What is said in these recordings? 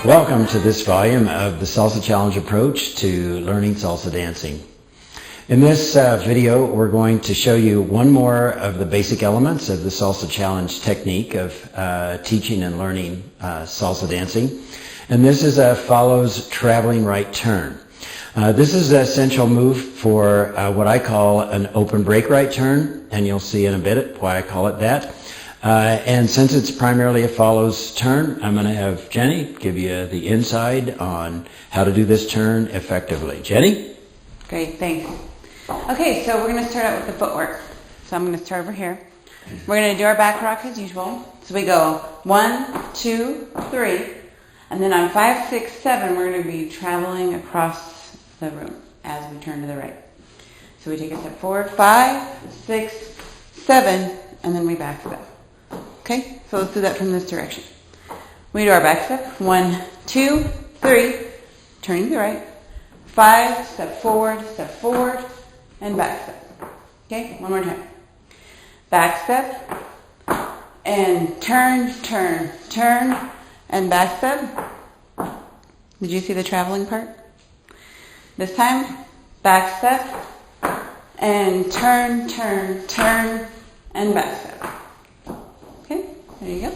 Welcome to this volume of the Salsa Challenge approach to learning salsa dancing. In this video, we're going to show you one more of the basic elements of the Salsa Challenge technique of teaching and learning salsa dancing. And this is a follows traveling right turn. This is an essential move for what I call an open break right turn, and you'll see in a bit why I call it that. And since it's primarily a follows turn, I'm going to have Jenny give you the inside on how to do this turn effectively. Jenny? Great, thanks. Okay, so we're going to start out with the footwork. So I'm going to start over here. We're going to do our back rock as usual. So we go 1, 2, 3, and then on 5, 6, 7, we're going to be traveling across the room as we turn to the right. So we take a step forward, 5, 6, 7, and then we back step. Okay, so let's do that from this direction. We do our back step. 1, 2, 3, turning to the right. 5, step forward, and back step. Okay, one more time. Back step, and turn, and back step. Did you see the traveling part? This time, back step, and turn, and back step. There you go.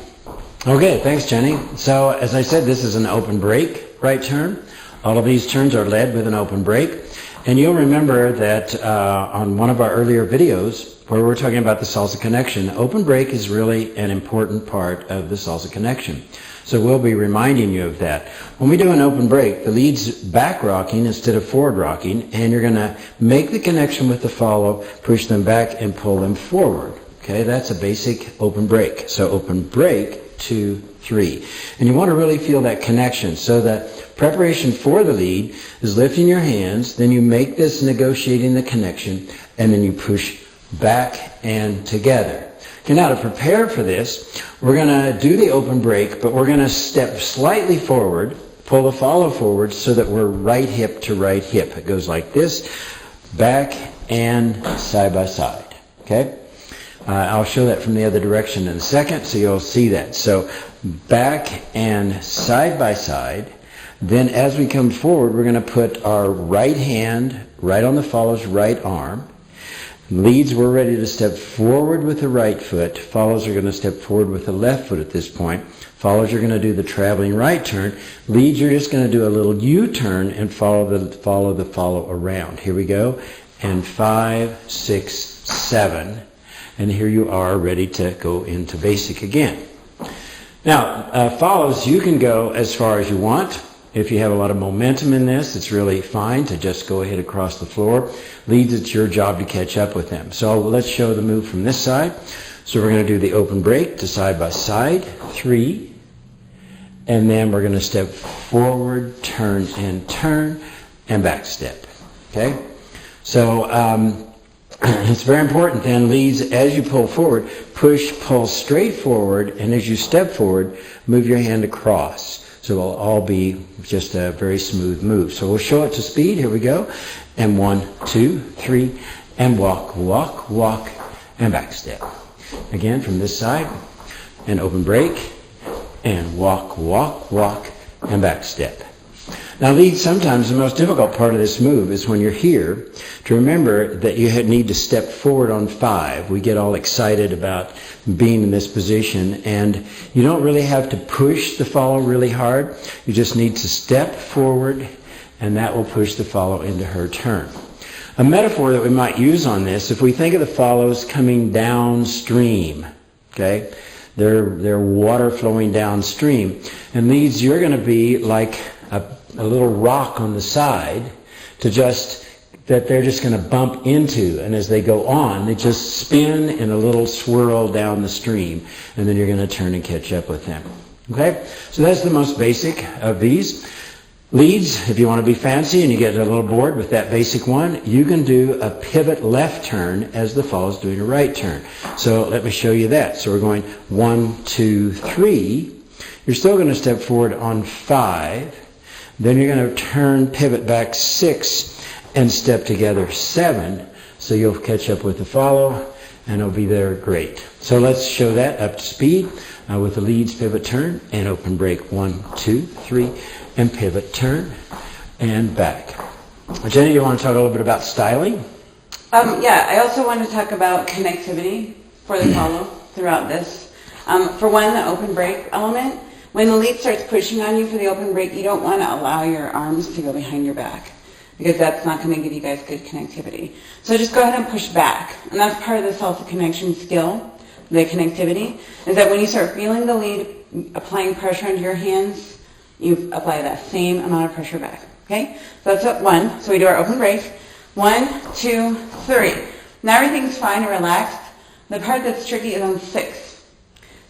Okay, thanks, Jenny. So, as I said, this is an open break right turn. All of these turns are led with an open break. And you'll remember that on one of our earlier videos where we were talking about the salsa connection, open break is really an important part of the salsa connection. So we'll be reminding you of that. When we do an open break, the lead's back rocking instead of forward rocking, and you're going to make the connection with the follow, push them back, and pull them forward. Okay, that's a basic open break. So open break, 2, 3. And you want to really feel that connection. So that preparation for the lead is lifting your hands, then you make this negotiating the connection, and then you push back and together. Okay, now to prepare for this, we're going to do the open break, but we're going to step slightly forward, pull the follow forward so that we're right hip to right hip. It goes like this, back and side by side. Okay? I'll show that from the other direction in a second, so you'll see that. So back and side by side. Then as we come forward, we're going to put our right hand right on the follow's right arm. Leads, we're ready to step forward with the right foot. Follows are going to step forward with the left foot at this point. Follows are going to do the traveling right turn. Leads, you're just going to do a little U-turn and follow the follow around. Here we go. And 5, 6, 7. And here you are ready to go into basic again. Now, follows, you can go as far as you want. If you have a lot of momentum in this, it's really fine to just go ahead across the floor. Leads, it's your job to catch up with them. So let's show the move from this side. So we're going to do the open break to side by side, 3. And then we're going to step forward, turn, and back step. Okay? So, it's very important then, leads, as you pull forward, pull straight forward, and as you step forward, move your hand across. So it'll all be just a very smooth move. So we'll show it to speed. Here we go. And 1, 2, 3, and walk, and back step. Again, from this side, and open break, and walk, and back step. Now, lead, sometimes the most difficult part of this move is when you're here to remember that you need to step forward on 5. We get all excited about being in this position, and you don't really have to push the follow really hard. You just need to step forward, and that will push the follow into her turn. A metaphor that we might use on this, if we think of the follows coming downstream, okay? They're water flowing downstream. And leads, you're going to be like a little rock on the side that they're just going to bump into, and as they go on, they just spin in a little swirl down the stream, and then you're going to turn and catch up with them. Okay? So that's the most basic of these. Leads, if you want to be fancy and you get a little bored with that basic one, you can do a pivot left turn as the follow is doing a right turn. So let me show you that. So we're going 1, 2, 3. You're still going to step forward on 5. Then you're going to turn, pivot back 6, and step together 7. So you'll catch up with the follow, and it'll be there great. So let's show that up to speed with the leads, pivot, turn, and open break. 1, 2, 3, and pivot, turn, and back. Jenny, you want to talk a little bit about styling? Yeah, I also want to talk about connectivity for the follow throughout this. For one, the open break element. When the lead starts pushing on you for the open break, you don't want to allow your arms to go behind your back, because that's not going to give you guys good connectivity. So just go ahead and push back. And that's part of the salsa connection skill, the connectivity, is that when you start feeling the lead applying pressure onto your hands, you apply that same amount of pressure back. Okay? So that's at 1. So we do our open break. 1, 2, 3. Now everything's fine and relaxed. The part that's tricky is on 6.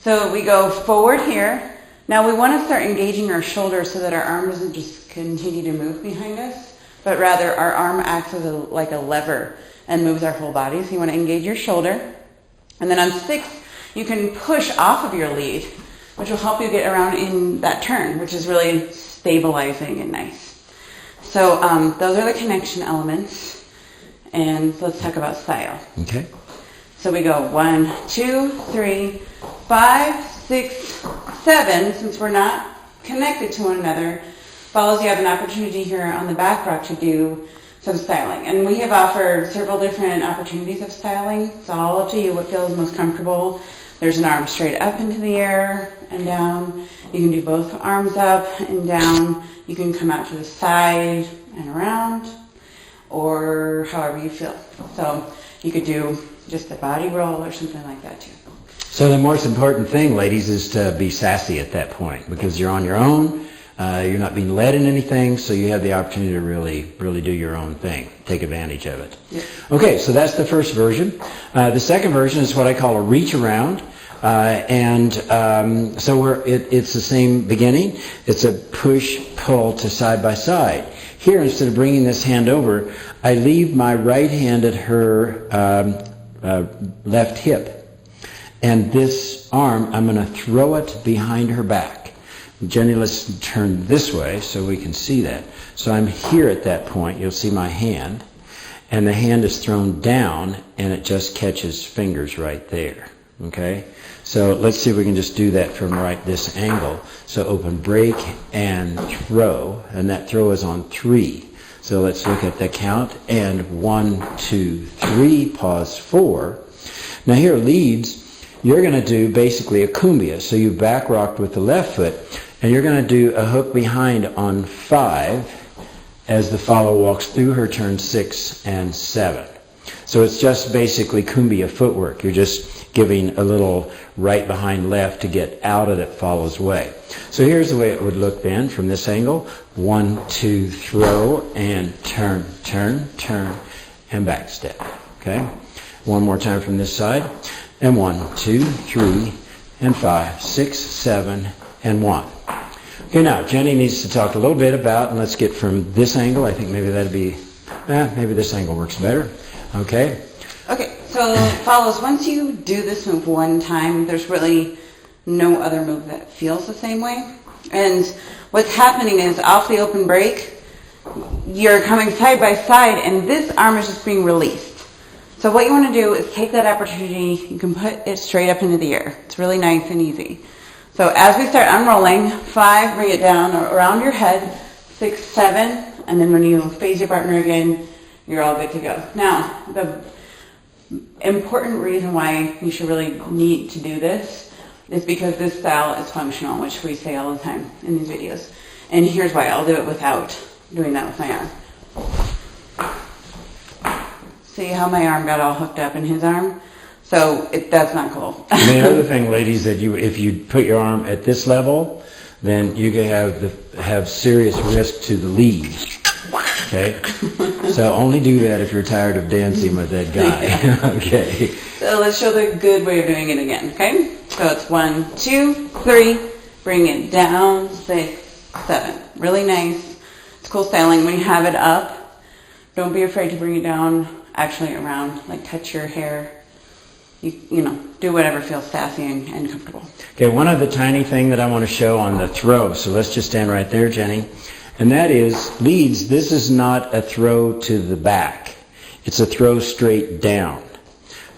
So we go forward here. Now we want to start engaging our shoulders so that our arm doesn't just continue to move behind us, but rather our arm acts as like a lever and moves our whole body. So you want to engage your shoulder. And then on 6, you can push off of your lead, which will help you get around in that turn, which is really stabilizing and nice. So those are the connection elements. And let's talk about style. Okay. So we go 1, 2, 3, 5, 6, 7. Since we're not connected to one another, follows you have an opportunity here on the back rock to do some styling. And we have offered several different opportunities of styling. It's all up to you what feels most comfortable. There's an arm straight up into the air and down. You can do both arms up and down. You can come out to the side and around, or however you feel. So you could do just a body roll or something like that too. So the most important thing, ladies, is to be sassy at that point, because you're on your own. You're not being led in anything, so you have the opportunity to really do your own thing. Take advantage of it. Yeah. Okay, so that's the first version. The second version is what I call a reach around. It's the same beginning. It's a push-pull to side by side. Here, instead of bringing this hand over, I leave my right hand at her left hip. And this arm, I'm going to throw it behind her back. Jenny, let's turn this way so we can see that. So I'm here at that point. You'll see my hand. And the hand is thrown down, and it just catches fingers right there. Okay? So let's see if we can just do that from this angle. So open break and throw. And that throw is on 3. So let's look at the count. And 1, 2, 3. Pause 4. Now here leads. You're going to do basically a cumbia. So you back rocked with the left foot, and you're going to do a hook behind on 5 as the follow walks through her turn 6 and 7. So it's just basically cumbia footwork. You're just giving a little right behind left to get out of that follow's way. So here's the way it would look then from this angle. 1, 2, throw, and turn, turn, turn, and back step. Okay? One more time from this side. And 1, 2, 3, and 5, 6, 7, and 1. Okay, now Jenny needs to talk a little bit about, and let's get from this angle. I think maybe that'd be, maybe this angle works better. Okay. Okay, so follows, once you do this move one time, there's really no other move that feels the same way. And what's happening is off the open break, you're coming side by side, and this arm is just being released. So what you want to do is take that opportunity, you can put it straight up into the air. It's really nice and easy. So as we start unrolling, 5, bring it down around your head, 6, 7, and then when you face your partner again, you're all good to go. Now, the important reason why you should really need to do this is because this style is functional, which we say all the time in these videos. And here's why. I'll do it without doing that with my arm. See how my arm got all hooked up in his arm? So that's not cool. And the other thing, ladies, that if you put your arm at this level, then you can have serious risk to the lead. Okay? So only do that if you're tired of dancing with that guy. Okay. So let's show the good way of doing it again, okay? So it's 1, 2, 3, bring it down, 6, 7. Really nice. It's cool styling. When you have it up, don't be afraid to bring it down, actually around, like touch your hair. You know, do whatever feels sassy and comfortable. Okay, one other tiny thing that I want to show on the throw. So let's just stand right there, Jenny. And that is, leads, this is not a throw to the back. It's a throw straight down.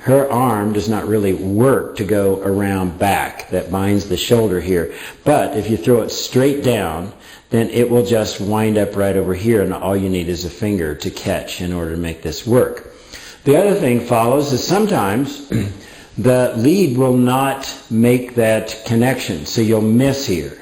her arm does not really work to go around back. That binds the shoulder here. But if you throw it straight down, then it will just wind up right over here, and all you need is a finger to catch in order to make this work. The other thing follows is sometimes the lead will not make that connection, so you'll miss here.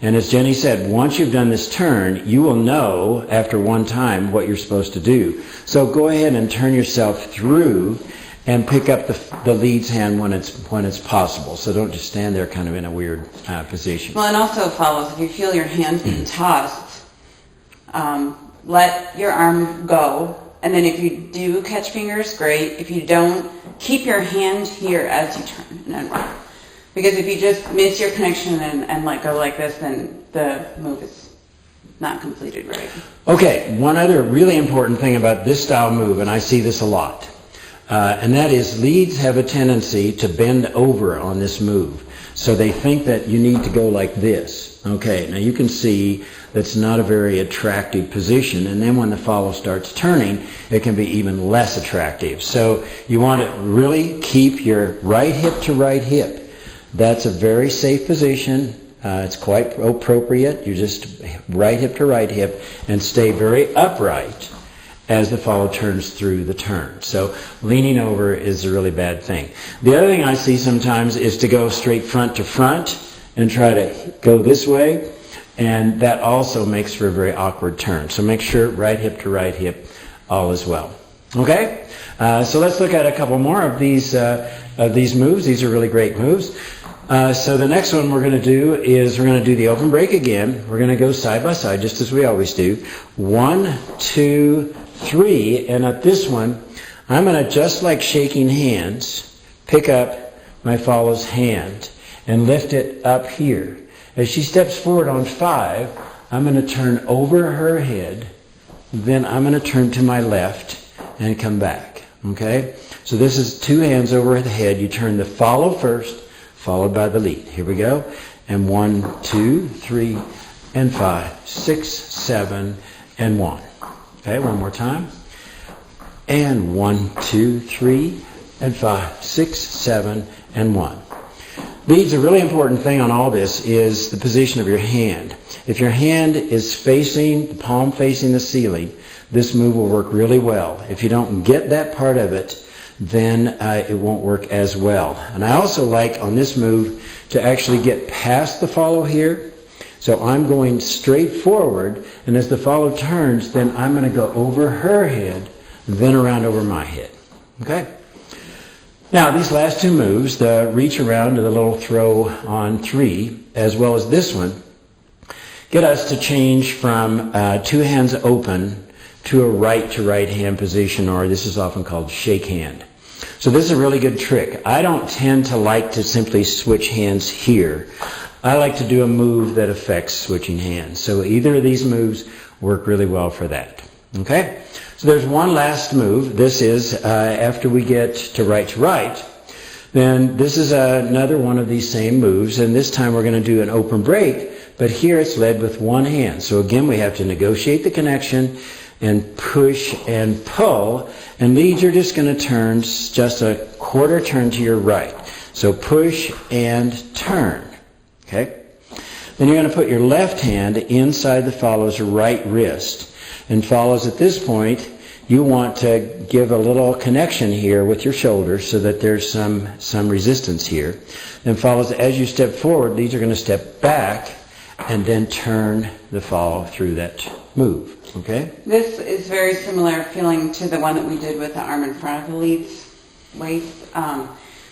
And as Jenny said, once you've done this turn, you will know after one time what you're supposed to do. So go ahead and turn yourself through and pick up the lead's hand when it's possible. So don't just stand there kind of in a weird position. Well, it also follows, if you feel your hand being tossed, let your arm go. And then if you do catch fingers, great. If you don't, keep your hand here as you turn and unwind. Because if you just miss your connection and let go like this, then the move is not completed right. Okay, one other really important thing about this style move, and I see this a lot, and that is leads have a tendency to bend over on this move. So they think that you need to go like this. Okay, now you can see that's not a very attractive position, and then when the follow starts turning, it can be even less attractive. So you want to really keep your right hip to right hip. That's a very safe position. It's quite appropriate. You just right hip to right hip and stay very upright as the follow turns through the turn. So leaning over is a really bad thing. The other thing I see sometimes is to go straight front to front and try to go this way, and that also makes for a very awkward turn. So make sure right hip to right hip all is well. Okay? So let's look at a couple more of these moves. These are really great moves. So the next one we're going to do is we're going to do the open break again. We're going to go side by side just as we always do. 1, 2, 3. And at this one, I'm going to, just like shaking hands, pick up my follow's hand and lift it up here. As she steps forward on 5, I'm going to turn over her head. Then I'm going to turn to my left and come back. Okay? So this is 2 hands over the head. You turn the follow first, followed by the lead. Here we go. And 1, 2, 3, and 5, 6, 7, and 1. Okay, one more time. And 1, 2, 3, and 5, 6, 7, and 1. Leads, a really important thing on all this is the position of your hand. If your hand is facing, the palm facing the ceiling, this move will work really well. If you don't get that part of it, then it won't work as well. And I also like on this move to actually get past the follow here. So I'm going straight forward, and as the follow turns, then I'm going to go over her head, then around over my head. Okay? Now, these last 2 moves, the reach around to the little throw on 3, as well as this one, get us to change from 2 hands open to a right to right hand position, or this is often called shake hand. So this is a really good trick. I don't tend to like to simply switch hands here. I like to do a move that affects switching hands. So either of these moves work really well for that. Okay? So there's one last move. This is after we get to right, then this is another one of these same moves, and this time we're going to do an open break, but here it's led with 1 hand. So again, we have to negotiate the connection and push and pull, and leads you're just going to turn just a quarter turn to your right. So push and turn. Okay? Then you're going to put your left hand inside the follow's right wrist. And follows at this point, you want to give a little connection here with your shoulder so that there's some resistance here. Then follows, as you step forward, these are going to step back and then turn the follow through that move. Okay? This is very similar feeling to the one that we did with the arm in front of the lead's waist,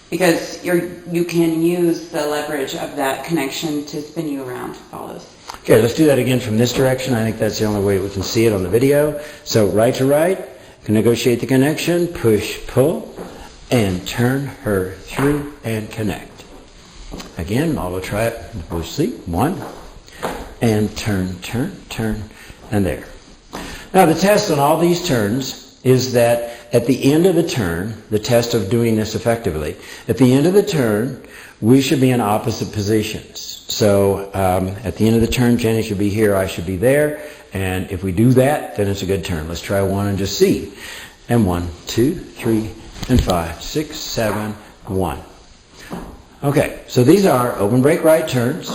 because you can use the leverage of that connection to spin you around follows. Okay, let's do that again from this direction. I think that's the only way we can see it on the video. So right to right, can negotiate the connection, push, pull, and turn her through and connect. Again, I'll try it. We'll see. 1, and turn, turn, turn, and there. Now the test on all these turns is that at the end of the turn, the test of doing this effectively, at the end of the turn, we should be in opposite positions. So at the end of the turn, Jenny should be here, I should be there, and if we do that, then it's a good turn. Let's try one and just see. And 1, 2, 3, and 5, 6, 7, 1. Okay, so these are open break right turns.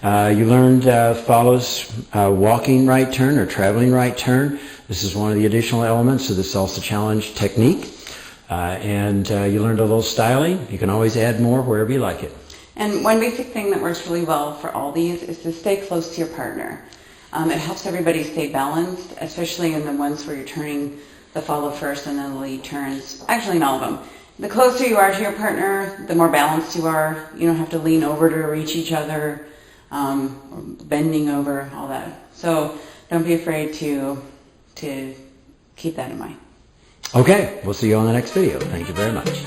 You learned follows walking right turn or traveling right turn. This is one of the additional elements of the Salsa Challenge technique. And you learned a little styling. You can always add more wherever you like it. And one basic thing that works really well for all these is to stay close to your partner. It helps everybody stay balanced, especially in the ones where you're turning the follow first and then the lead turns. Actually, in all of them. The closer you are to your partner, the more balanced you are. You don't have to lean over to reach each other, or bending over, all that. So don't be afraid to keep that in mind. Okay, we'll see you on the next video. Thank you very much.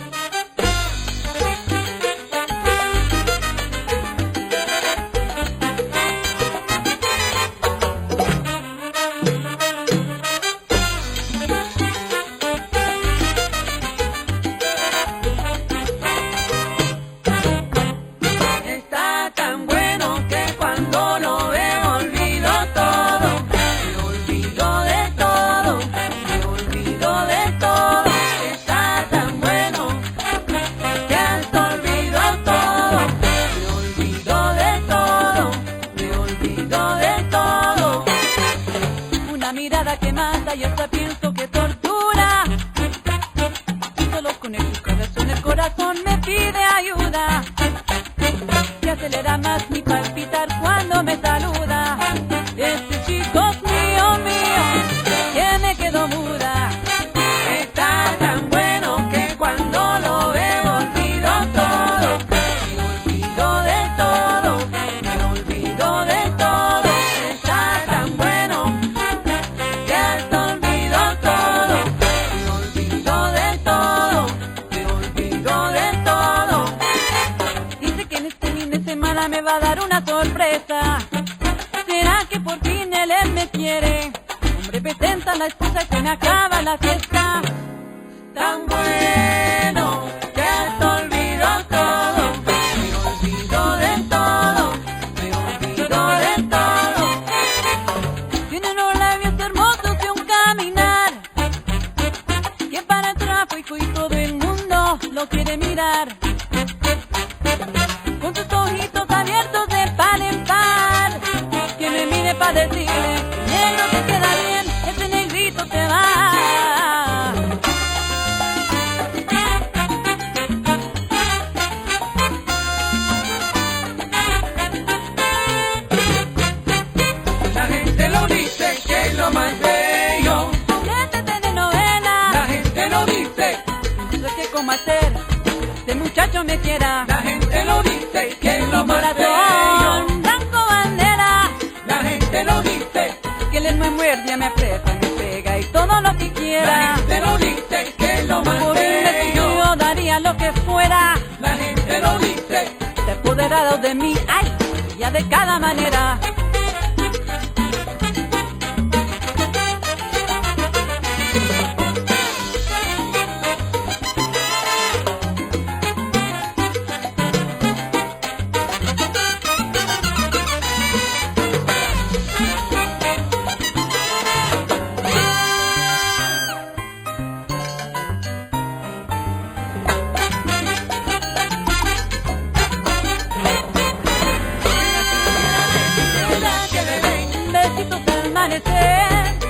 Que mata y hasta pienso que tortura. Solo con el corazón me pide ayuda. Se acelera más mi palpitar cuando me saluda. Este chico es mío, mío, que me quedo muda. Está tan bueno que cuando lo veo olvido todo. Me olvido de todo, me olvido de todo. Está tan bueno. Me va a dar una sorpresa. ¿Será que por fin él me quiere? Hombre, presenta a la esposa y se me acaba la fiesta. Tan bueno que hasta olvido todo. Me olvido de todo. Me olvido de todo. Tiene unos labios hermosos y un caminar que para atrás y todo el mundo lo quiere mirar. Con sus ojitos abiertos de par en par, que me mire para decirle, negro te queda bien, ese negrito te va. La gente lo dice que es lo más bello. Gente telenovela. La gente lo dice. No sé qué cómo hacer, este muchacho me quiera. La gente lo dice que es lo más bello. Blanco bandera. La gente lo dice que él me muerde, me aprieta, me pega y todo lo que quiera. La gente lo dice que es lo más bello. Por él yo daría lo que fuera. La gente lo dice. Se apoderado de mí, ay, ya de cada manera.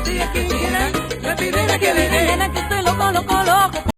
Si es que mira, la pide que le den, que estoy loco, loco, loco.